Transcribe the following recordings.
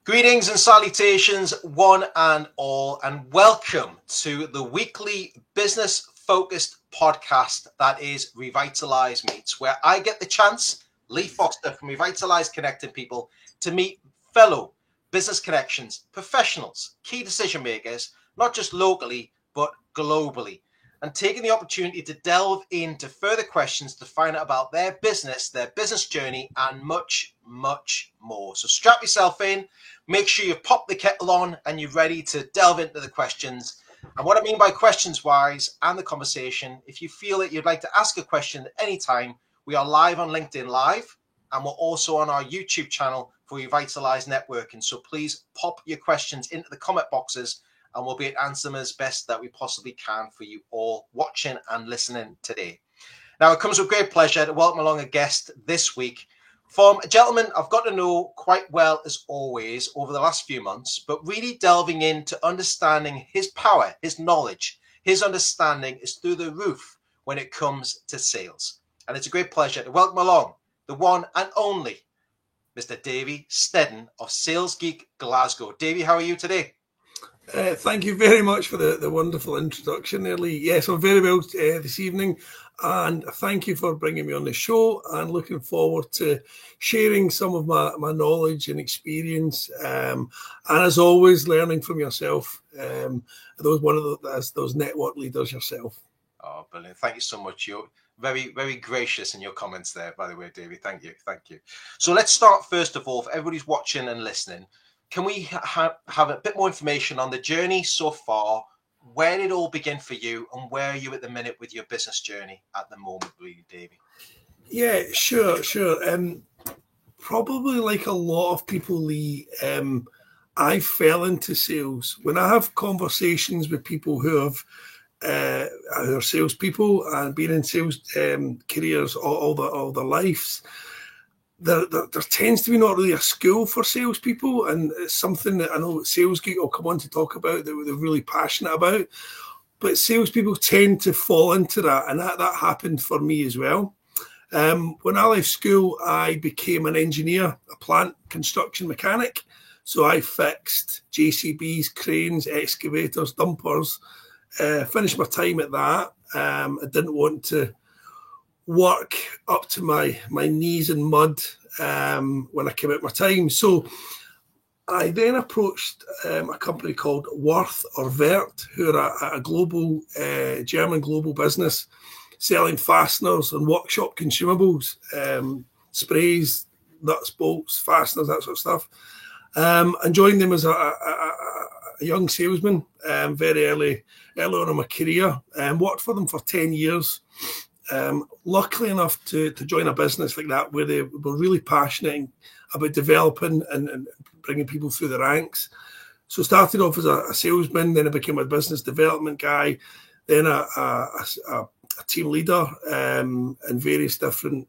Greetings and salutations, one and all, and welcome to the weekly business focused podcast that is Revitalize Meets, where I get the chance, Lee Foster from Revitalize Connecting People, to meet fellow business connections, professionals, key decision makers, not just locally, but globally, and taking the opportunity to delve into further questions to find out about their business journey, and much, much more. So strap yourself in. Make sure you've popped the kettle on and you're ready to delve into the questions. And what I mean by questions wise and the conversation, if you feel that you'd like to ask a question at any time, we are live on LinkedIn Live and we're also on our YouTube channel for Revitalize Networking. So please pop your questions into the comment boxes and we'll be able to answer them as best that we possibly can for you all watching and listening today. Now, it comes with great pleasure to welcome along a guest this week from a gentleman I've got to know quite well, as always, over the last few months, but really delving into understanding his power, his knowledge, his understanding is through the roof when it comes to sales. And it's a great pleasure to welcome along the one and only Mr. Davey Steddon of Sales Geek Glasgow. Davey, how are you today? Thank you very much for the wonderful introduction there, Lee. Yes, I'm very well this evening, and thank you for bringing me on the show, and looking forward to sharing some of my knowledge and experience, and as always, learning from yourself, as those network leaders yourself. Oh, brilliant. Thank you so much. You're very, very gracious in your comments there, by the way, Davey. Thank you. Thank you. So let's start, first of all, for everybody's watching and listening. Can we have a bit more information on the journey so far? Where did it all begin for you, and where are you at the minute with your business journey at the moment, really, Davey? Yeah, sure. Probably like a lot of people, Lee, I fell into sales. When I have conversations with people who are salespeople and been in sales careers all their lives, there tends to be not really a school for salespeople, and it's something that I know Sales Geek will come on to talk about that they're really passionate about. But salespeople tend to fall into that, and that happened for me as well. When I left school, I became an engineer, a plant construction mechanic. So I fixed JCBs, cranes, excavators, dumpers. Finished my time at that. I didn't want to work up to my knees in mud when I came out my time. So I then approached a company called Worth or Wert, who are a global German global business selling fasteners and workshop consumables, sprays, nuts, bolts, fasteners, that sort of stuff. And joined them as a young salesman very early on in my career, and worked for them for 10 years. Luckily enough to join a business like that where they were really passionate about developing and bringing people through the ranks. So started off as a salesman, then I became a business development guy, then a team leader in various different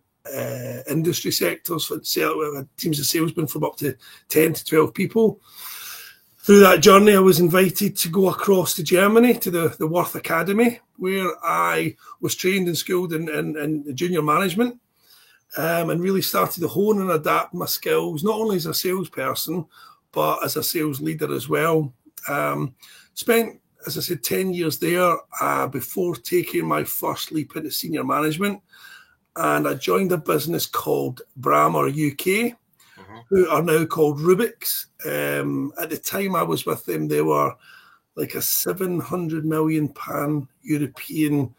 industry sectors. Teams of salesmen from up to 10 to 12 people. Through that journey, I was invited to go across to Germany to the Worth Academy, where I was trained and schooled in junior management, and really started to hone and adapt my skills, not only as a salesperson, but as a sales leader as well. Spent, as I said, 10 years there before taking my first leap into senior management. And I joined a business called Brammer UK, who are now called Rubix. At the time I was with them, they were like a £700 million European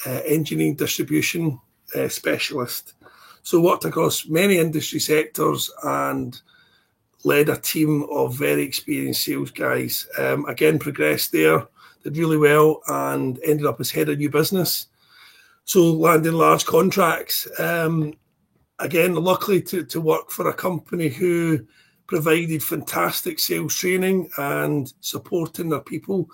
engineering distribution specialist. So worked across many industry sectors and led a team of very experienced sales guys. Again, progressed there, did really well, and ended up as head of new business. So landing large contracts. Again, luckily to work for a company who provided fantastic sales training and supporting their people.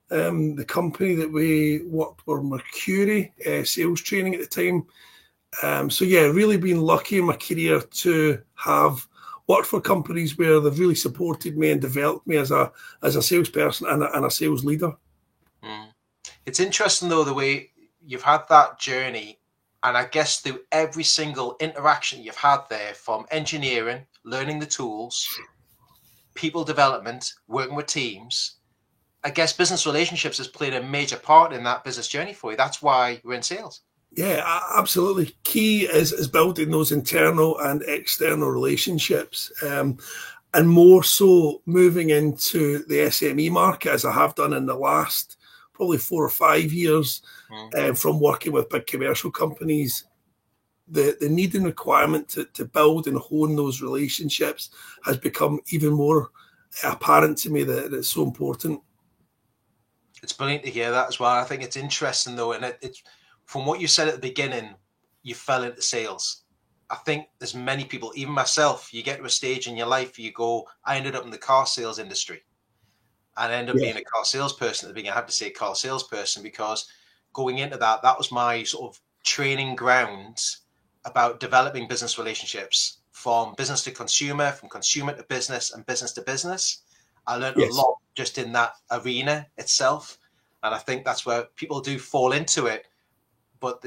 The company that we worked were Mercury sales training at the time. So yeah, really been lucky in my career to have worked for companies where they've really supported me and developed me as a salesperson and a sales leader. It's interesting though the way you've had that journey. And I guess through every single interaction you've had there, from engineering, learning the tools, people development, working with teams, I guess business relationships has played a major part in that business journey for you. That's why you're in sales. Yeah, absolutely. Key is building those internal and external relationships, and more so moving into the SME market, as I have done in the last probably 4 or 5 years, from working with big commercial companies. The need and requirement to build and hone those relationships has become even more apparent to me, that it's so important. It's brilliant to hear that as well. I think it's interesting though, and it's from what you said at the beginning, you fell into sales. I think there's many people, even myself, you get to a stage in your life, you go, I ended up in the car sales industry and I ended up being a car salesperson at the beginning. I have to say car salesperson because going into that was my sort of training grounds about developing business relationships from business to consumer, from consumer to business and business to business. I learned a lot just in that arena itself. And I think that's where people do fall into it, but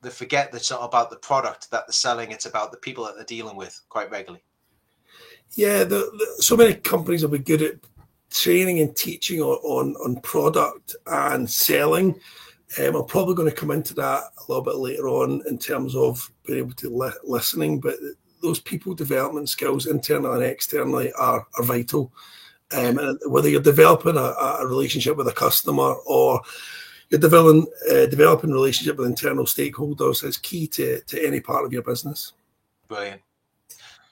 they forget that it's not about the product that they're selling, it's about the people that they're dealing with quite regularly. Yeah, so many companies will be good at training and teaching on product and selling. I'm probably going to come into that a little bit later on in terms of being able to listening, but those people development skills, internally and externally, are vital. And whether you're developing a relationship with a customer or you're developing a relationship with internal stakeholders, is key to any part of your business. Brilliant.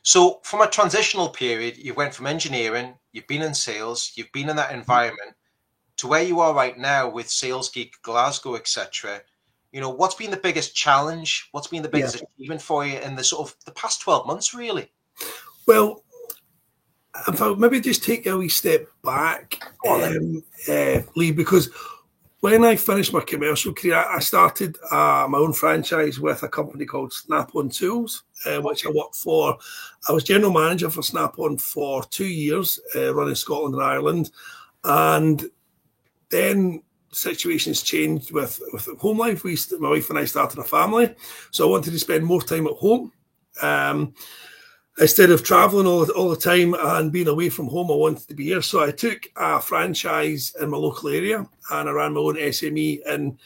So from a transitional period, you went from engineering, you've been in sales, you've been in that environment, to where you are right now with SalesGeek, Glasgow, etc. You know, what's been the biggest challenge? What's been the biggest achievement for you in the sort of the past 12 months, really? Well, if I maybe just take a wee step back, Lee, because when I finished my commercial career, I started my own franchise with a company called Snap-on Tools, which I worked for. I was general manager for Snap-on for 2 years, running Scotland and Ireland. And then situations changed with home life. My wife and I started a family, so I wanted to spend more time at home. Instead of traveling all the time and being away from home, I wanted to be here. So I took a franchise in my local area and I ran my own SME in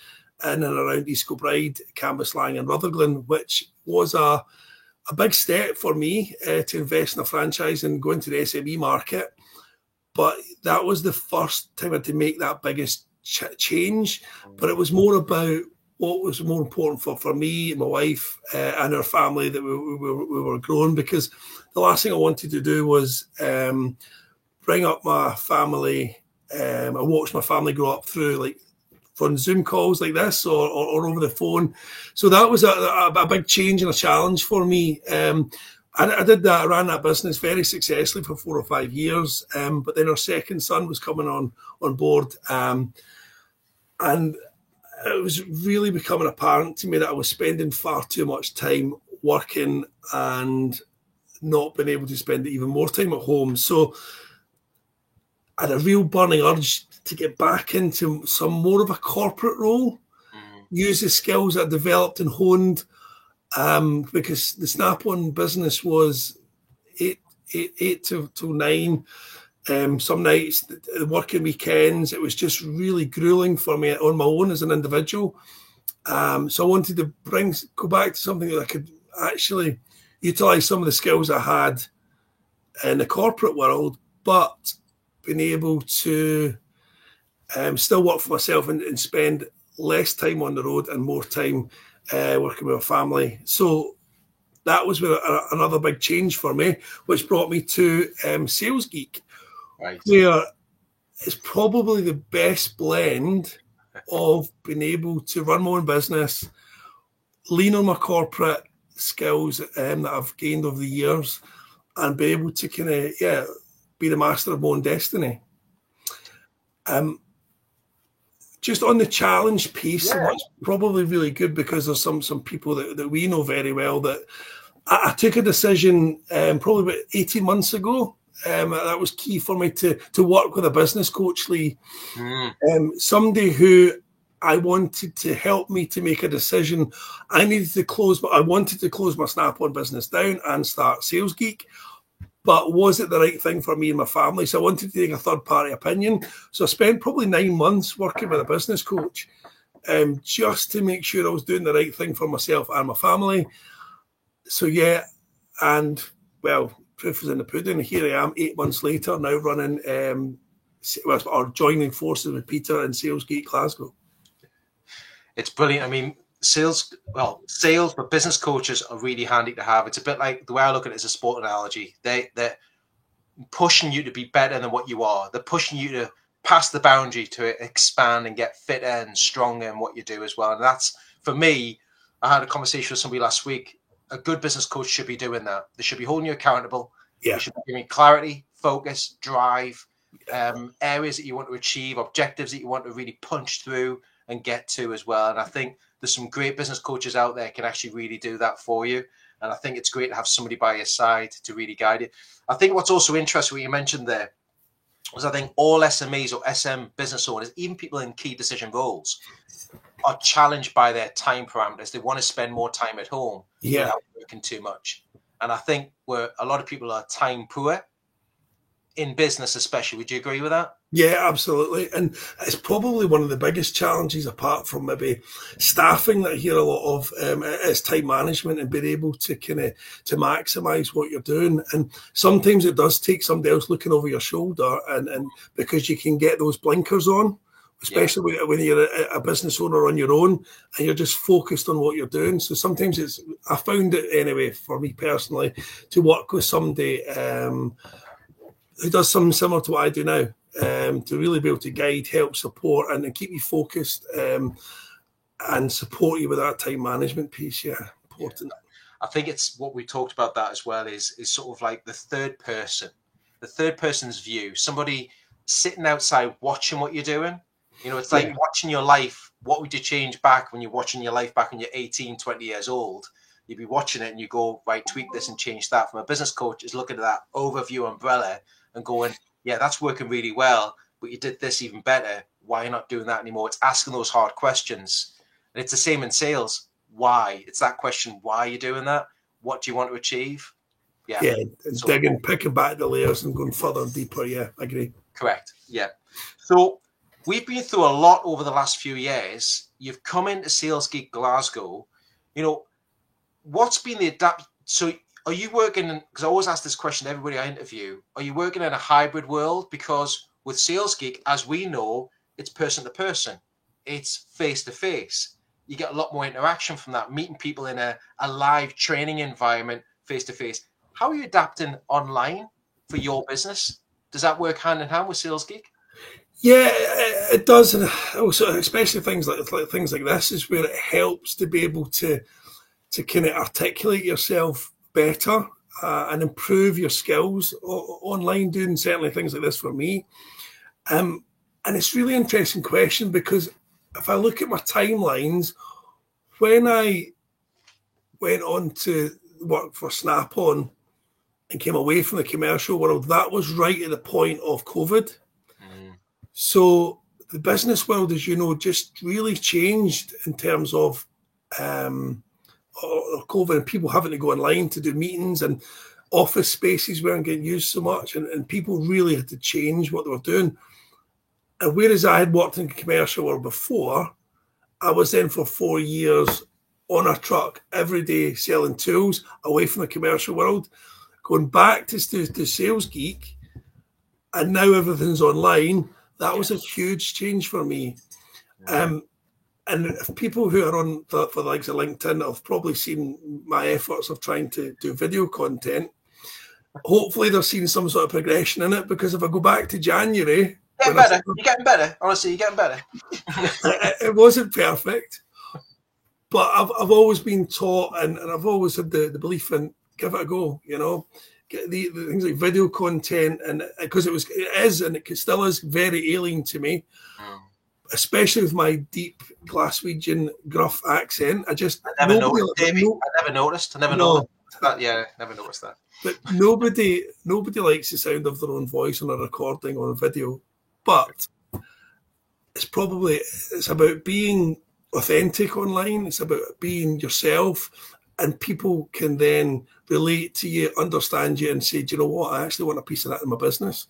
and around East Kilbride, Cambuslang and Rutherglen, which was a big step for me to invest in a franchise and go into the SME market. But that was the first time I had to make that biggest change. But it was more about what was more important for me, my wife, and our family, that we were growing, because the last thing I wanted to do was bring up my family and watch my family grow up through like on Zoom calls like this or over the phone. So that was a big change and a challenge for me. I did that. I ran that business very successfully for 4 or 5 years. But then our second son was coming on board, and it was really becoming apparent to me that I was spending far too much time working and not being able to spend even more time at home. So I had a real burning urge to get back into some more of a corporate role, use the skills that I developed and honed, because the Snap-on business was 8 till 9. Some nights, working weekends, it was just really grueling for me on my own as an individual. So I wanted to go back to something that I could actually utilise some of the skills I had in the corporate world, but being able to still work for myself and spend less time on the road and more time working with a family. So that was another big change for me, which brought me to SalesGeek. Right. Where it's probably the best blend of being able to run my own business, lean on my corporate skills that I've gained over the years, and be able to be the master of my own destiny. Just on the challenge piece, it's probably really good because there's some people that we know very well that I took a decision probably about 18 months ago. That was key for me to work with a business coach, Lee. Somebody who I wanted to help me to make a decision. I wanted to close my Snap-on business down and start SalesGeek. but was it the right thing for me and my family? So I wanted to take a third-party opinion. So I spent probably 9 months working with a business coach, just to make sure I was doing the right thing for myself and my family. So yeah, and well, proof is in the pudding. Here I am 8 months later, now running or joining forces with Peter in SalesGate Glasgow. It's brilliant. I mean, sales, but business coaches are really handy to have. It's a bit like, the way I look at it is a sport analogy. They're pushing you to be better than what you are. They're pushing you to pass the boundary, to expand and get fitter and stronger in what you do as well. And that's, for me, I had a conversation with somebody last week. A good business coach should be doing that. They should be holding you accountable. Yeah. They should be giving clarity, focus, drive, areas that you want to achieve, objectives that you want to really punch through and get to as well. And I think there's some great business coaches out there can actually really do that for you. And I think it's great to have somebody by your side to really guide you. I think what's also interesting, what you mentioned there, was I think all SMEs or SM business owners, even people in key decision roles, are challenged by their time parameters. They want to spend more time at home without working too much. And I think where a lot of people are time poor in business especially. Would you agree with that? Yeah, absolutely. And it's probably one of the biggest challenges, apart from maybe staffing, that I hear a lot of, is time management and being able to to maximise what you're doing. And sometimes it does take somebody else looking over your shoulder, and because you can get those blinkers on, especially when you're a business owner on your own and you're just focused on what you're doing. So sometimes I found it anyway, for me personally, to work with somebody who does something similar to what I do now. To really be able to guide, help, support, and keep you focused, and support you with that time management piece. Yeah, important. I think it's what we talked about that as well is sort of like the third person's view, somebody sitting outside watching what you're doing. You know, it's like watching your life. What would you change back when you're watching your life back when you're 18, 20 years old? You'd be watching it and you go, right, tweak this and change that. From a business coach is looking at that overview umbrella and going, yeah, that's working really well, but you did this even better. Why are you not doing that anymore? It's asking those hard questions. And it's the same in sales. Why? It's that question. Why are you doing that? What do you want to achieve? Yeah, and digging, picking back the layers and going further and deeper. Yeah, I agree. Correct. Yeah. So we've been through a lot over the last few years. You've come into SalesGate Glasgow. You know, what's been the So are you working, because I always ask this question to everybody I interview, are you working in a hybrid world? Because with SalesGate, as we know, it's person to person. It's face to face. You get a lot more interaction from that, meeting people in a live training environment face to face. How are you adapting online for your business? Does that work hand in hand with SalesGate? Yeah, it does. And also, especially things like this is where it helps to be able to kind of articulate yourself better and improve your skills online, doing certainly things like this for me. And it's a really interesting question, because if I look at my timelines, when I went on to work for Snap-on and came away from the commercial world, that was right at the point of COVID. So the business world, as you know, just really changed in terms of COVID and people having to go online to do meetings, and office spaces weren't getting used so much, and people really had to change what they were doing. And whereas I had worked in the commercial world before, I was then for 4 years on a truck every day selling tools away from the commercial world, going back to SalesGate, and now everything's online. That was a huge change for me. And if people who are on for the likes of LinkedIn have probably seen my efforts of trying to do video content, hopefully they're seeing some sort of progression in it, because if I go back to January... You're getting better. Honestly, you're getting better. It wasn't perfect, but I've always been taught, and I've always had the belief in give it a go, you know. Get the things like video content, and because it is and it still is very alien to me. Especially with my deep Glaswegian gruff accent. I never noticed that. Yeah, never noticed that. But nobody likes the sound of their own voice on a recording or a video. But it's about being authentic online. It's about being yourself and people can then relate to you, understand you, and say, do you know what, I actually want a piece of that in my business.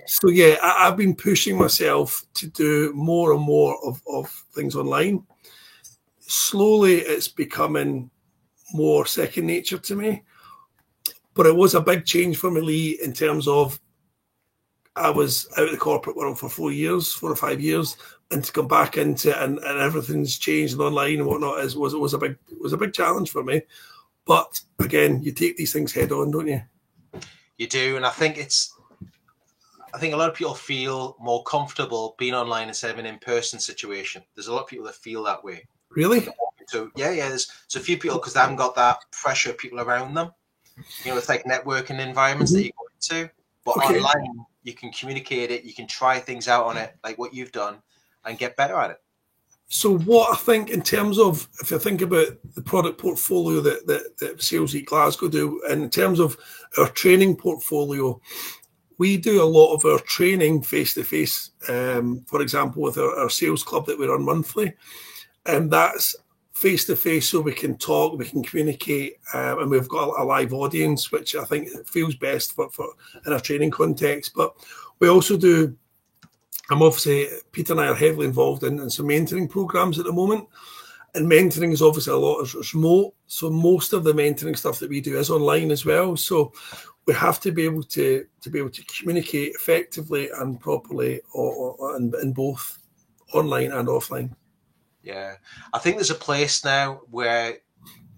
So yeah, I've been pushing myself to do more and more of things online. Slowly it's becoming more second nature to me, but it was a big change for me, Lee, in terms of I was out of the corporate world for 4 or 5 years, and to come back into it and everything's changed and online and whatnot was a big challenge for me. But again, you take these things head on, don't you? You do, and I think a lot of people feel more comfortable being online instead of an in-person situation. There's a lot of people that feel that way. Really? So yeah, there's a few people because they haven't got that pressure of people around them. You know, it's like networking environments that you go into, but online you can communicate it, you can try things out on it, like what you've done, and get better at it. So what I think in terms of, if you think about the product portfolio that Sales Week Glasgow do, and in terms of our training portfolio, we do a lot of our training face-to-face, for example, with our sales club that we run monthly. And that's face-to-face, so we can talk, we can communicate, and we've got a live audience, which I think feels best for in a training context. But we also do, obviously, Peter and I are heavily involved in some mentoring programs at the moment. And mentoring is obviously a lot of remote. So most of the mentoring stuff that we do is online as well. So we have to be able to communicate effectively and properly in both online and offline. Yeah, I think there's a place now where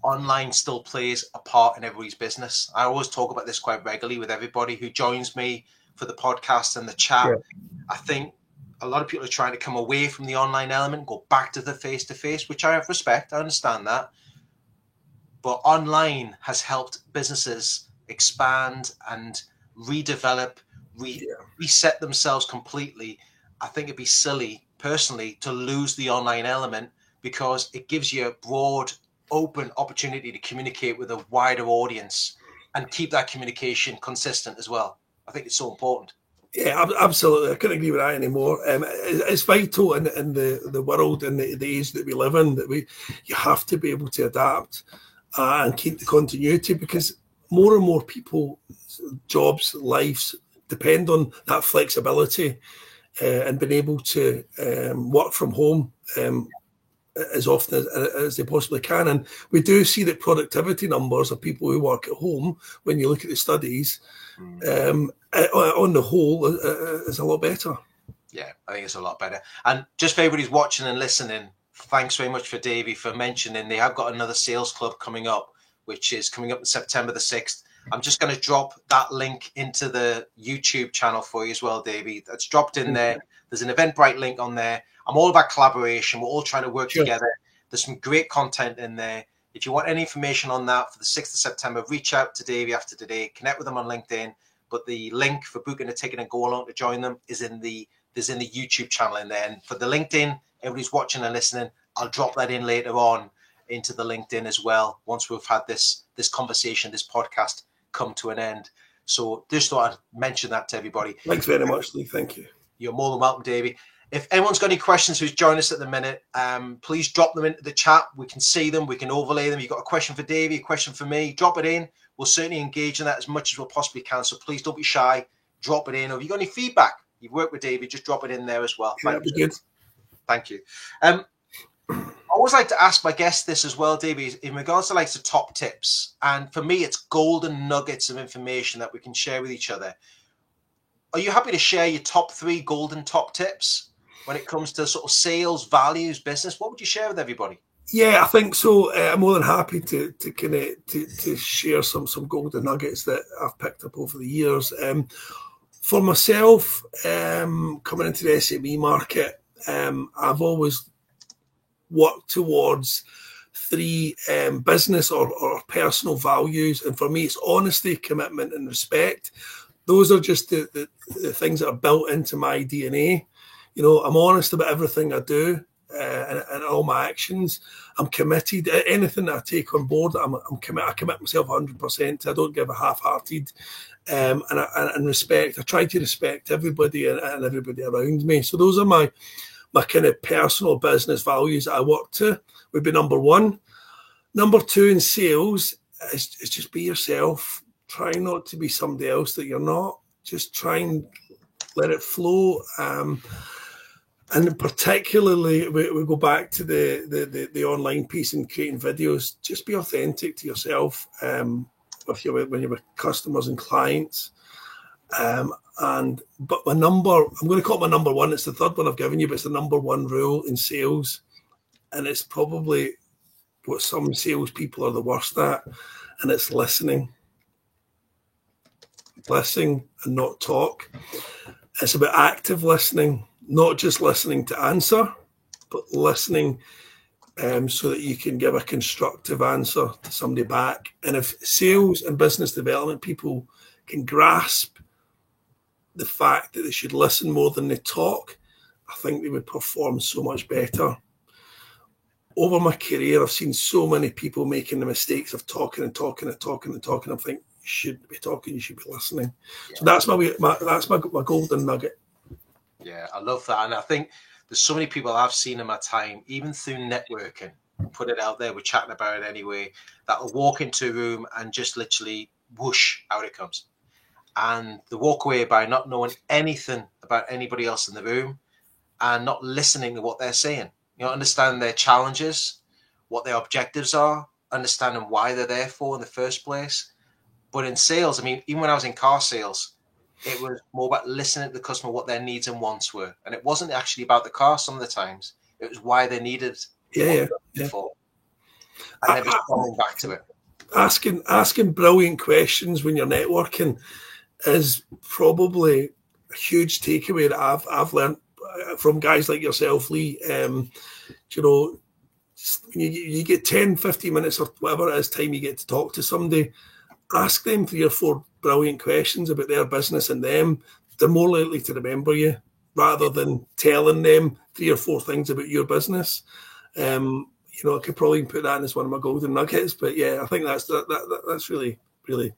online still plays a part in everybody's business. I always talk about this quite regularly with everybody who joins me for the podcast and the chat. Yeah. I think a lot of people are trying to come away from the online element, go back to the face-to-face, which I have respect. I understand that. But online has helped businesses expand and redevelop, reset themselves completely. I think it'd be silly, personally, to lose the online element because it gives you a broad, open opportunity to communicate with a wider audience and keep that communication consistent as well. I think it's so important. Yeah, absolutely. I couldn't agree with that anymore. It's vital in the world and the age that we live in that you have to be able to adapt and keep the continuity, because more and more people, jobs, lives depend on that flexibility and being able to work from home as often as they possibly can. And we do see that productivity numbers of people who work at home, when you look at the studies, on the whole, is a lot better. Yeah, I think it's a lot better. And just for everybody who's watching and listening, thanks very much for Davey for mentioning they have got another sales club coming up, which is coming up on September the 6th. I'm just going to drop that link into the YouTube channel for you as well, Davey. That's dropped in there. There's an Eventbrite link on there. I'm all about collaboration. We're all trying to work together. There's some great content in there. If you want any information on that for the 6th of September, reach out to Davey after today. Connect with them on LinkedIn. But the link for booking a ticket and go along to join them is in the YouTube channel in there. And for the LinkedIn, everybody's watching and listening, I'll drop that in later on into the LinkedIn as well, once we've had this conversation, this podcast come to an end. So just thought I'd mention that to everybody. Thanks very much, Lee. Thank you. You're more than welcome, Davey. If anyone's got any questions who's joined us at the minute, please drop them into the chat. We can see them. We can overlay them. You've got a question for Davey, a question for me, drop it in. We'll certainly engage in that as much as we possibly can. So please don't be shy. Drop it in. Or if you've got any feedback, you've worked with Davey, just drop it in there as well. That'd be good. Thank you. I always like to ask my guests this as well, Davey, in regards to like the top tips. And for me, it's golden nuggets of information that we can share with each other. Are you happy to share your top 3 golden top tips when it comes to sort of sales, values, business? What would you share with everybody? Yeah, I think so. I'm more than happy to share some golden nuggets that I've picked up over the years. For myself, coming into the SME market, I've always worked towards 3 business or personal values. And for me, it's honesty, commitment, and respect. Those are just the things that are built into my DNA. You know, I'm honest about everything I do and all my actions. I'm committed. Anything that I take on board, I'm committed. I commit myself 100%. I don't give a half-hearted. And respect. I try to respect everybody and everybody around me. So those are my kind of personal business values that I work to. Would be number 1. Number two in sales is just be yourself. Try not to be somebody else that you're not. Just try and let it flow. And particularly, we go back to the online piece and creating videos. Just be authentic to yourself when you're with customers and clients. But I'm going to call it my number one. It's the third one I've given you, but it's the number one rule in sales, and it's probably what some salespeople are the worst at, and it's listening. Listen and not talk. It's about active listening, not just listening to answer, but listening so that you can give a constructive answer to somebody back. And if sales and business development people can grasp the fact that they should listen more than they talk, I think they would perform so much better. Over my career, I've seen so many people making the mistakes of talking and talking and talking and talking. I think you should be talking, you should be listening. Yeah. So that's my golden nugget. Yeah, I love that. And I think there's so many people I've seen in my time, even through networking, put it out there, we're chatting about it anyway, that'll walk into a room and just literally whoosh, out it comes. And they walk away by not knowing anything about anybody else in the room and not listening to what they're saying. You know, understanding their challenges, what their objectives are, understanding why they're there for in the first place. But in sales, I mean, even when I was in car sales, it was more about listening to the customer, what their needs and wants were. And it wasn't actually about the car some of the times. It was why they needed for. And then just coming back to it. Asking brilliant questions when you're networking is probably a huge takeaway that I've learned from guys like yourself, Lee. You know, you get 10, 15 minutes or whatever it is time you get to talk to somebody, ask them 3 or 4 brilliant questions about their business and them. They're more likely to remember you rather than telling them 3 or 4 things about your business. You know, I could probably put that in as one of my golden nuggets, but yeah, I think that's really, really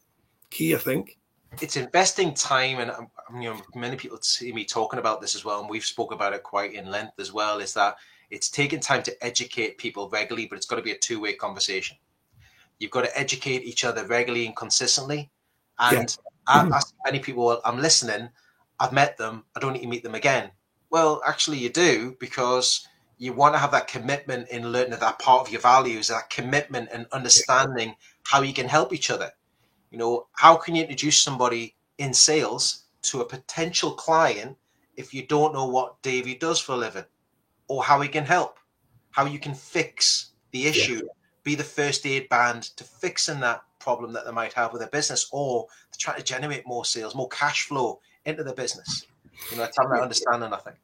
key, I think. It's investing time, and you know, many people see me talking about this as well, and we've spoken about it quite in length as well, is that it's taking time to educate people regularly, but it's got to be a two-way conversation. You've got to educate each other regularly and consistently. And I ask many people, well, I'm listening, I've met them, I don't need to meet them again. Well, actually you do, because you want to have that commitment in learning that part of your values, that commitment and understanding how you can help each other. You know, how can you introduce somebody in sales to a potential client if you don't know what Davey does for a living, or how he can help, how you can fix the issue, be the first aid band to fixing that problem that they might have with their business, or to try to generate more sales, more cash flow into the business. You know, it's having that understanding, I think.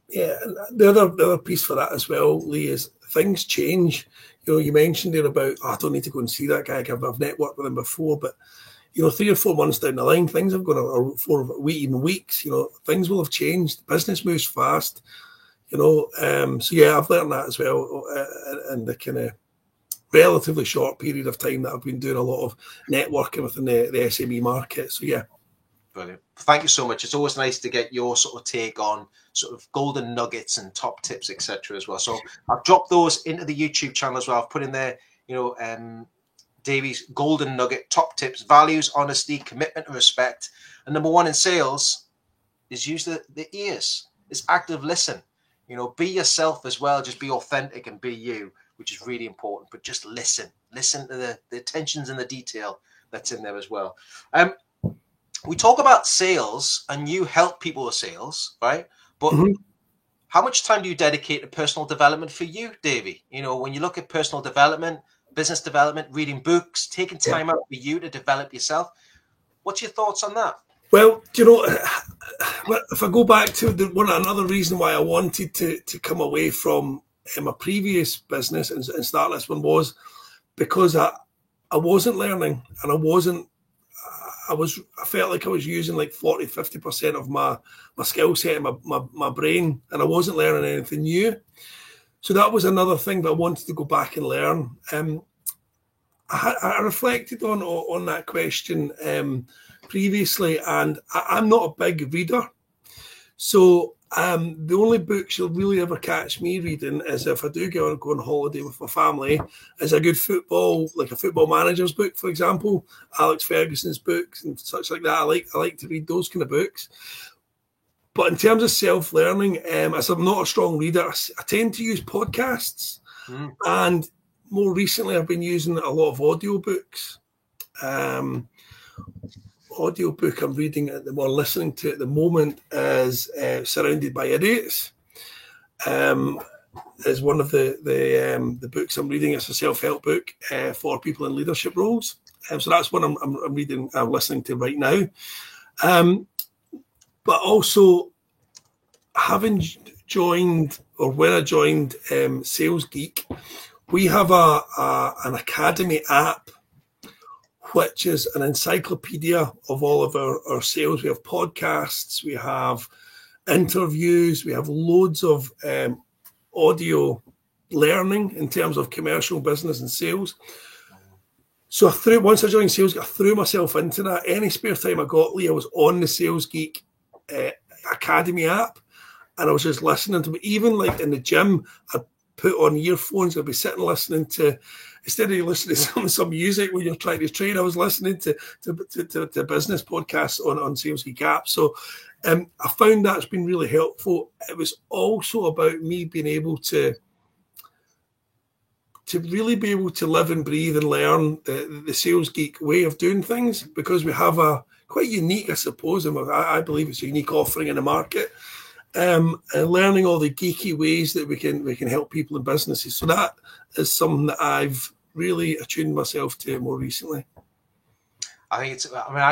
Yeah, and the other piece for that as well, Lee, is things change. You know, you mentioned there about, I don't need to go and see that guy. I've networked with him before, but, you know, 3 or 4 months down the line, things have gone, or 4 even weeks, you know, things will have changed. Business moves fast, you know. So, yeah, I've learned that as well in the kind of relatively short period of time that I've been doing a lot of networking within the SME market. So, yeah. Brilliant. Thank you so much. It's always nice to get your sort of take on sort of golden nuggets and top tips, etc. as well. So I've dropped those into the YouTube channel as well. I've put in there, you know, Davey's golden nugget, top tips, values, honesty, commitment and respect. And number 1 in sales is use the ears. It's active listen. You know, be yourself as well. Just be authentic and be you, which is really important. But just listen. Listen to the attentions and the detail that's in there as well. We talk about sales and you help people with sales, right? But how much time do you dedicate to personal development for you, Davey? You know, when you look at personal development, business development, reading books, taking time out for you to develop yourself, what's your thoughts on that? Well, you know, if I go back to another reason why I wanted to come away from my previous business and start this one was because I wasn't learning, and I felt like I was using like 40-50% of my skill set and my brain, and I wasn't learning anything new. So that was another thing that I wanted to go back and learn. I reflected on that question previously, and I'm not a big reader. So The only books you'll really ever catch me reading is if I do go on holiday with my family, is a good football, like a football manager's book, for example, Alex Ferguson's books and such like that. I like to read those kind of books. But in terms of self-learning, as I'm not a strong reader, I tend to use podcasts. And more recently, I've been using a lot of audiobooks. Audiobook I'm reading or listening to at the moment is Surrounded by Idiots. Is one of the books I'm reading. It's a self-help book for people in leadership roles. So that's what I'm reading, I'm listening to right now. But also, having joined, or when I joined Sales Geek, we have an academy app, which is an encyclopedia of all of our sales. We have podcasts, we have interviews, we have loads of audio learning in terms of commercial business and sales. So once I joined Sales Geek, I threw myself into that. Any spare time I got, Lee, I was on the Sales Geek Academy app, and I was just listening to it. Even like in the gym, I'd put on earphones, I'd be sitting listening to, instead of listening to some music when you're trying to train, I was listening to business podcasts on Sales Geek app. So I found that's been really helpful. It was also about me being able to really be able to live and breathe and learn the Sales Geek way of doing things, because we have a quite unique, I suppose, and I believe it's a unique offering in the market, and learning all the geeky ways that we can help people in businesses. So that is something that I've really attuned myself to more recently. I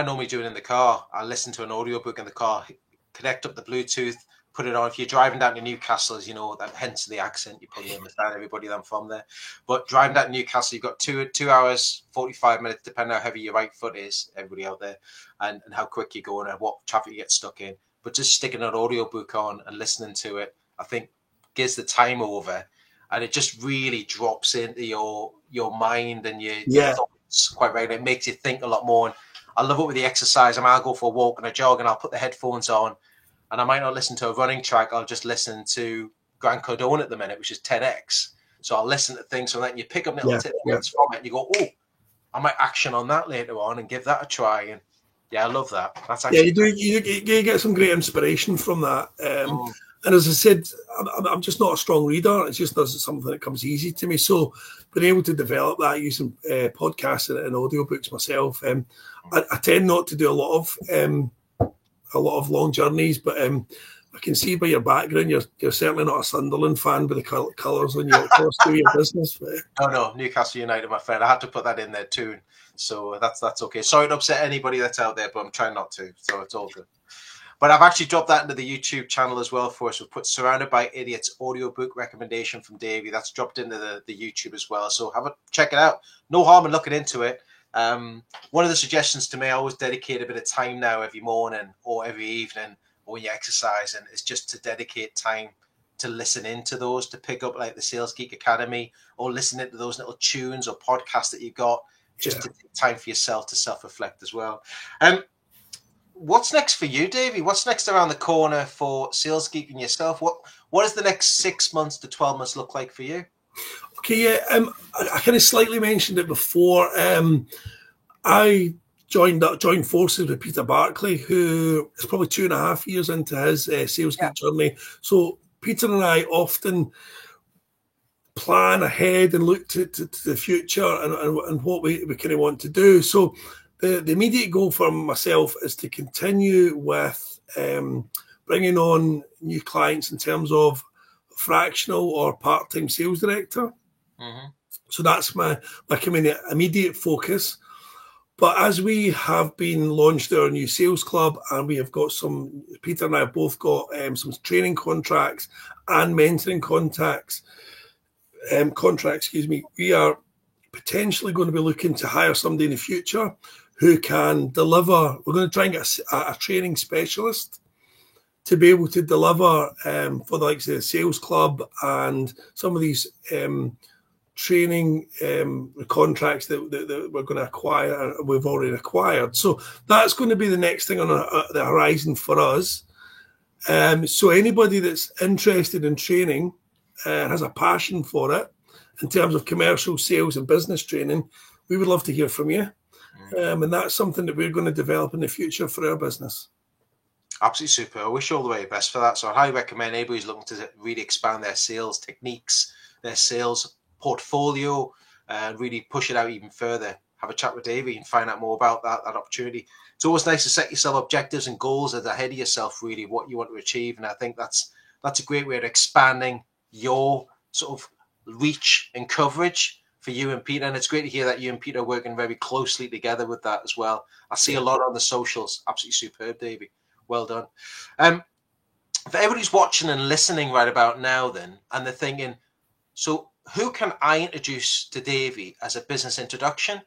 normally do it in the car. I listen to an audiobook in the car, connect up the Bluetooth, put it on. If you're driving down to Newcastle, as you know, that hence the accent, you probably understand everybody that I'm from there. But driving down to Newcastle, you've got 2 hours, 45 minutes, depending on how heavy your right foot is, everybody out there, and how quick you're going and what traffic you get stuck in. But just sticking an audiobook on and listening to it, I think gives the time over, and it just really drops into your mind and your thoughts quite right. It makes you think a lot more. And I love it with the exercise. I'll go for a walk and a jog, and I'll put the headphones on, and I might not listen to a running track. I'll just listen to Grant Cardone at the minute, which is 10X. So I'll listen to things from that, and you pick up little tips from it, and you go, oh, I might action on that later on and give that a try. And yeah, I love that. That's actually you get some great inspiration from that. And as I said, I'm just not a strong reader. It's just something that comes easy to me. So being able to develop that using podcasts and audiobooks myself, I tend not to do a lot of long journeys, but I can see by your background, you're certainly not a Sunderland fan with the colours on your across through your business. Oh no, Newcastle United, my friend. I had to put that in there too, so that's okay. Sorry to upset anybody that's out there, but I'm trying not to, so it's all good. But I've actually dropped that into the YouTube channel as well for us. We've put Surrounded by Idiots audiobook recommendation from Davey. That's dropped into the YouTube as well. So check it out. No harm in looking into it. One of the suggestions to me, I always dedicate a bit of time now every morning or every evening or when you exercise, and it's just to dedicate time to listen into those, to pick up like the Sales Geek Academy or listen to those little tunes or podcasts that you've got, just to take time for yourself to self-reflect as well. What's next for you, Davey? What's next around the corner for Sales Geek and yourself? What does the next 6 months to 12 months look like for you? Okay, I kind of slightly mentioned it before. I joined forces with Peter Barclay, who is probably 2.5 years into his Sales Geek journey. So Peter and I often plan ahead and look to the future and what we kind of want to do. So the immediate goal for myself is to continue with bringing on new clients in terms of fractional or part-time sales director. Mm-hmm. So that's my kind of immediate focus. But as we have been launched our new sales club, and we have got Peter and I have both got some training contracts and mentoring contracts, we are potentially going to be looking to hire somebody in the future who can deliver. We're going to try and get a training specialist to be able to deliver for the likes of the sales club and some of these training contracts that we're going to acquire, we've already acquired. So that's going to be the next thing on the horizon for us. So anybody that's interested in training has a passion for it in terms of commercial sales and business training, we would love to hear from you. And that's something that we're going to develop in the future for our business. Absolutely super. I wish you all the very best for that. So I highly recommend anybody who's looking to really expand their sales techniques, their sales portfolio, and really push it out even further. Have a chat with Davey and find out more about that opportunity. It's always nice to set yourself objectives and goals that are ahead of yourself, really, what you want to achieve. And I think that's a great way of expanding your sort of reach and coverage for you and Peter. And it's great to hear that you and Peter are working very closely together with that as well. I see a lot on the socials. Absolutely superb, Davey. Well done. For everybody who's watching and listening right about now then, and they're thinking, so who can I introduce to Davey as a business introduction?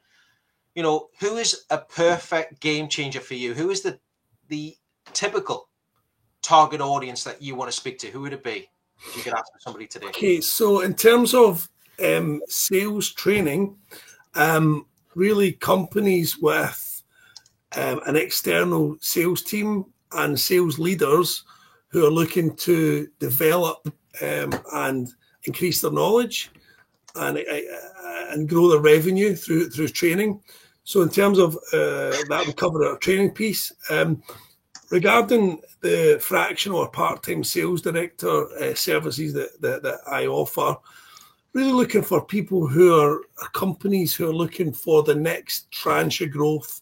You know, who is a perfect game changer for you? Who is the typical target audience that you want to speak to? Who would it be if you could ask somebody today? Okay, so in terms of sales training, really companies with an external sales team and sales leaders who are looking to develop and increase their knowledge and grow their revenue through training. So in terms of that, we cover our training piece. Regarding the fractional or part-time sales director services that I offer, really looking for people who are companies who are looking for the next tranche of growth.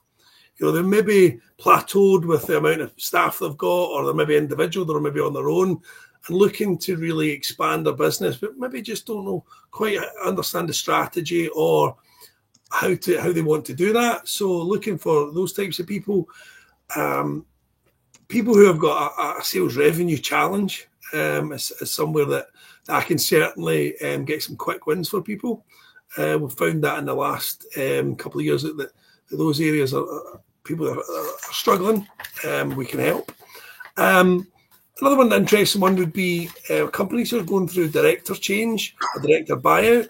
You know, they may be plateaued with the amount of staff they've got, or they're maybe individual, they're maybe on their own, and looking to really expand their business, but maybe just don't know quite understand the strategy or how they want to do that. So looking for those types of people, people who have got a sales revenue challenge is somewhere that I can certainly get some quick wins for people. We've found that in the last couple of years that those areas are people that are struggling. We can help. Another one, interesting one, would be companies who are going through director change or director buyout.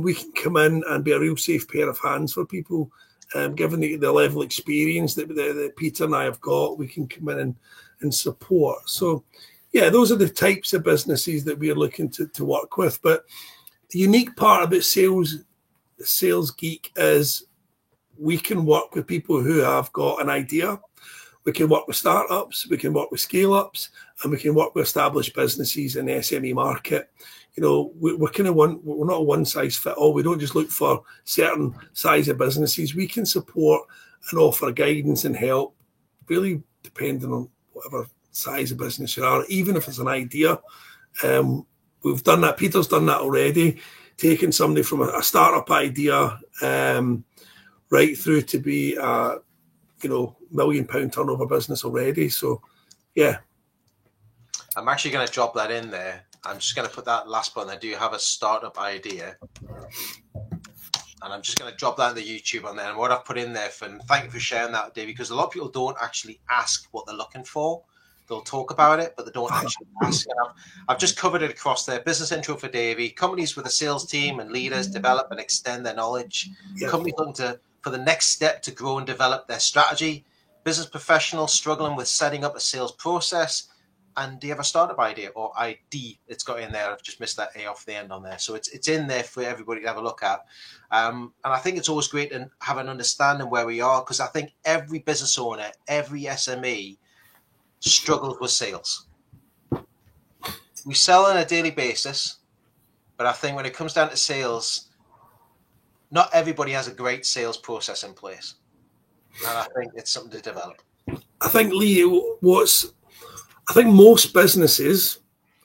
We can come in and be a real safe pair of hands for people. Given the level of experience that Peter and I have got, we can come in and support. So, yeah, those are the types of businesses that we are looking to work with. But the unique part about Sales Geek is we can work with people who have got an idea. We can work with startups, we can work with scale-ups, and we can work with established businesses in the SME market. You know, we're not a one-size-fit-all. We don't just look for certain size of businesses. We can support and offer guidance and help, really depending on whatever size of business you are, even if it's an idea. We've done that. Peter's done that already, taking somebody from a startup idea right through to be a £1 million turnover business already. So, yeah. I'm actually going to drop that in there. I'm just going to put that last button. I do have a startup idea. And I'm just going to drop that in the YouTube on there. And what I've put in there, and thank you for sharing that, Dave, because a lot of people don't actually ask what they're looking for. They'll talk about it, but they don't actually ask. I've just covered it across there. Business intro for Davey. Companies with a sales team and leaders develop and extend their knowledge. Yep. Companies looking for the next step to grow and develop their strategy. Business professionals struggling with setting up a sales process. And do you have a startup idea or ID? It's got in there. I've just missed that A off the end on there. So it's in there for everybody to have a look at. And I think it's always great to have an understanding where we are, because I think every business owner, every SME struggles with sales. We sell on a daily basis, but I think when it comes down to sales, not everybody has a great sales process in place. And I think it's something to develop. I think, Lee, I think most businesses,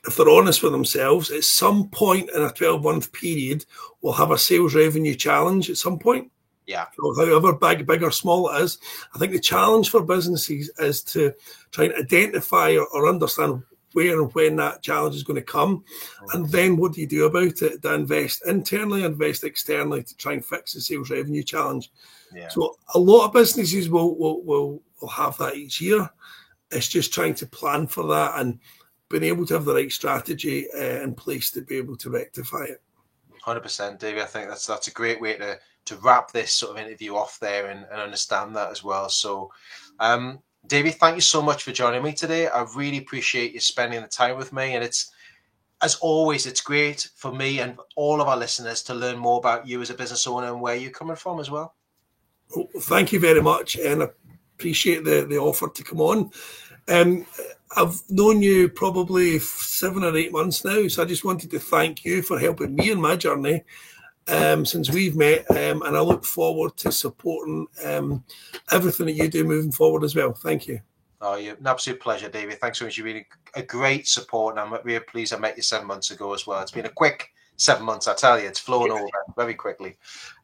if they're honest with themselves, at some point in a 12-month period, will have a sales revenue challenge at some point. Yeah. However big or small it is. I think the challenge for businesses is to try and identify or understand where and when that challenge is going to come. And then what do you do about it? To invest internally, invest externally to try and fix the sales revenue challenge. Yeah. So a lot of businesses will have that each year. It's just trying to plan for that and being able to have the right strategy in place to be able to rectify it. 100%, Davey. I think that's a great way to wrap this sort of interview off there and understand that as well. So Davey, thank you so much for joining me today. I really appreciate you spending the time with me. And it's, as always, it's great for me and all of our listeners to learn more about you as a business owner and where you're coming from as well. Well, thank you very much, and I appreciate the offer to come on. I've known you probably 7 or 8 months now, so I just wanted to thank you for helping me in my journey since we've met, and I look forward to supporting everything that you do moving forward as well. Thank you. Oh, you're an absolute pleasure, David. Thanks so much. You're really a great support, and I'm really pleased I met you 7 months ago as well. It's been a quick 7 months, I tell you. It's flown over very quickly.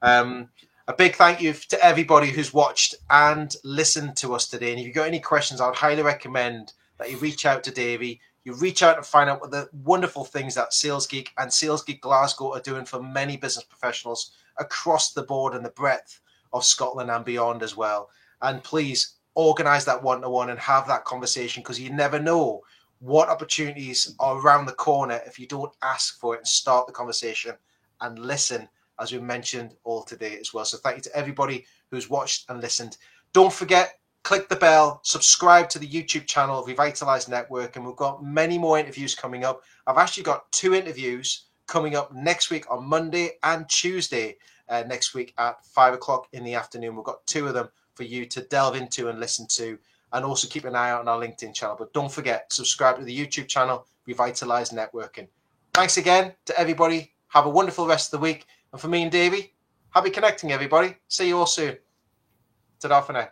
A big thank you to everybody who's watched and listened to us today. And if you've got any questions, I would highly recommend that you reach out to Davey. You reach out and find out what the wonderful things that Sales Geek and Sales Geek Glasgow are doing for many business professionals across the board and the breadth of Scotland and beyond as well. And please organise that one-to-one and have that conversation, because you never know what opportunities are around the corner if you don't ask for it and start the conversation and listen, as we mentioned all today as well. So thank you to everybody who's watched and listened. Don't forget, click the bell, subscribe to the YouTube channel, Revitalize Network, and we've got many more interviews coming up. I've actually got 2 interviews coming up next week on Monday and Tuesday next week at 5 o'clock in the afternoon. We've got 2 of them for you to delve into and listen to, and also keep an eye out on our LinkedIn channel. But don't forget, subscribe to the YouTube channel, Revitalize Networking. Thanks again to everybody. Have a wonderful rest of the week. And for me and Davey, happy connecting, everybody. See you all soon. Ta-da for now.